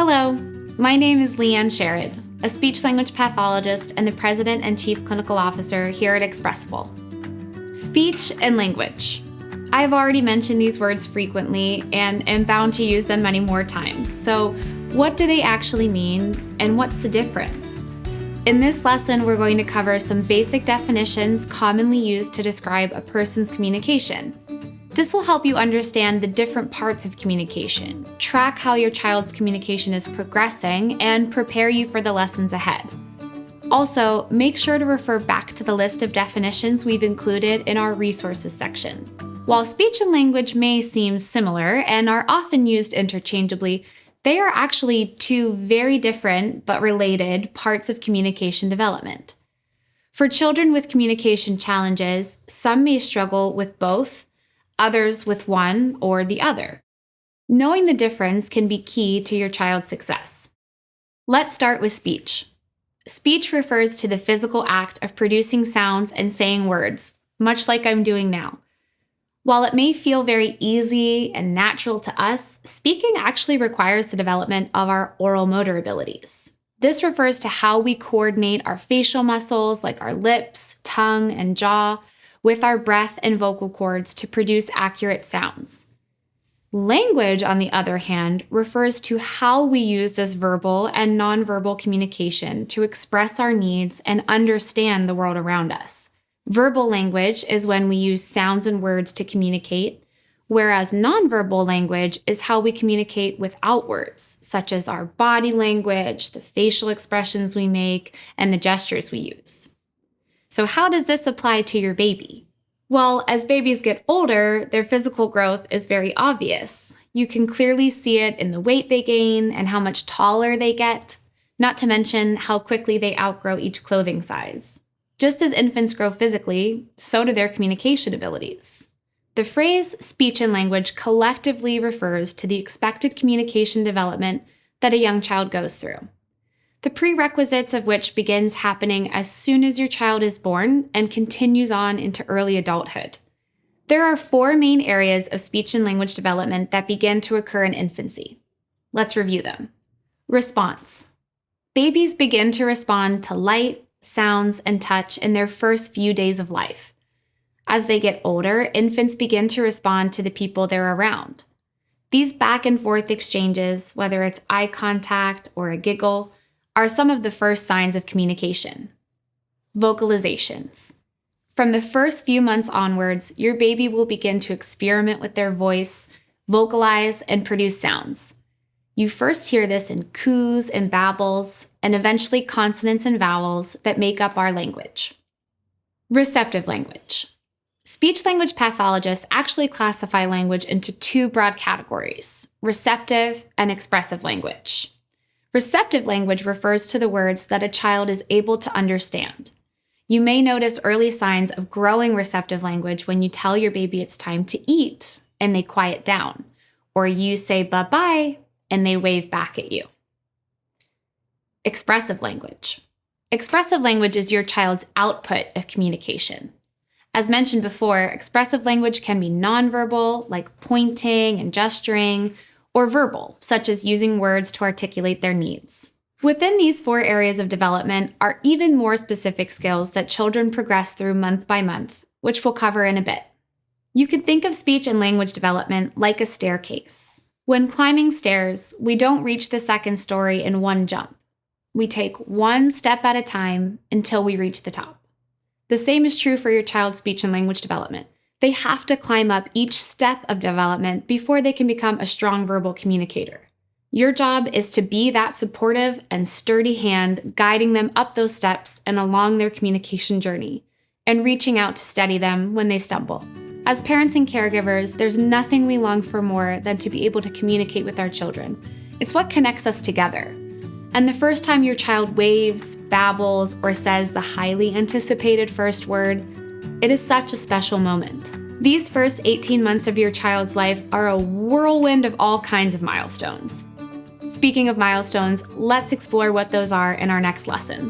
Hello, my name is Leanne Sherrod, a speech-language pathologist and the President and Chief Clinical Officer here at Expressable. Speech and language. I've already mentioned these words frequently and am bound to use them many more times. So what do they actually mean and what's the difference? In this lesson, we're going to cover some basic definitions commonly used to describe a person's communication. This will help you understand the different parts of communication, track how your child's communication is progressing, and prepare you for the lessons ahead. Also, make sure to refer back to the list of definitions we've included in our resources section. While speech and language may seem similar and are often used interchangeably, they are actually two very different but related parts of communication development. For children with communication challenges, some may struggle with both, others with one or the other. Knowing the difference can be key to your child's success. Let's start with speech. Speech refers to the physical act of producing sounds and saying words, much like I'm doing now. While it may feel very easy and natural to us, speaking actually requires the development of our oral motor abilities. This refers to how we coordinate our facial muscles like our lips, tongue, and jaw with our breath and vocal cords to produce accurate sounds. Language, on the other hand, refers to how we use this verbal and nonverbal communication to express our needs and understand the world around us. Verbal language is when we use sounds and words to communicate, whereas nonverbal language is how we communicate without words, such as our body language, the facial expressions we make, and the gestures we use. So how does this apply to your baby? Well, as babies get older, their physical growth is very obvious. You can clearly see it in the weight they gain and how much taller they get, not to mention how quickly they outgrow each clothing size. Just as infants grow physically, so do their communication abilities. The phrase speech and language collectively refers to the expected communication development that a young child goes through, the prerequisites of which begins happening as soon as your child is born and continues on into early adulthood. There are 4 main areas of speech and language development that begin to occur in infancy. Let's review them. Response. Babies begin to respond to light, sounds, and touch in their first few days of life. As they get older, infants begin to respond to the people they're around. These back and forth exchanges, whether it's eye contact or a giggle, are some of the first signs of communication. Vocalizations. From the first few months onwards, your baby will begin to experiment with their voice, vocalize, and produce sounds. You first hear this in coos and babbles, and eventually consonants and vowels that make up our language. Receptive language. Speech-language pathologists actually classify language into 2 broad categories: receptive and expressive language. Receptive language refers to the words that a child is able to understand. You may notice early signs of growing receptive language when you tell your baby it's time to eat and they quiet down, or you say bye-bye and they wave back at you. Expressive language. Expressive language is your child's output of communication. As mentioned before, expressive language can be nonverbal, like pointing and gesturing, or verbal, such as using words to articulate their needs. Within these 4 areas of development are even more specific skills that children progress through month by month, which we'll cover in a bit. You can think of speech and language development like a staircase. When climbing stairs, we don't reach the second story in one jump. We take one step at a time until we reach the top. The same is true for your child's speech and language development. They have to climb up each step of development before they can become a strong verbal communicator. Your job is to be that supportive and sturdy hand guiding them up those steps and along their communication journey, and reaching out to steady them when they stumble. As parents and caregivers, there's nothing we long for more than to be able to communicate with our children. It's what connects us together. And the first time your child waves, babbles, or says the highly anticipated first word, it is such a special moment. These first 18 months of your child's life are a whirlwind of all kinds of milestones. Speaking of milestones, let's explore what those are in our next lesson.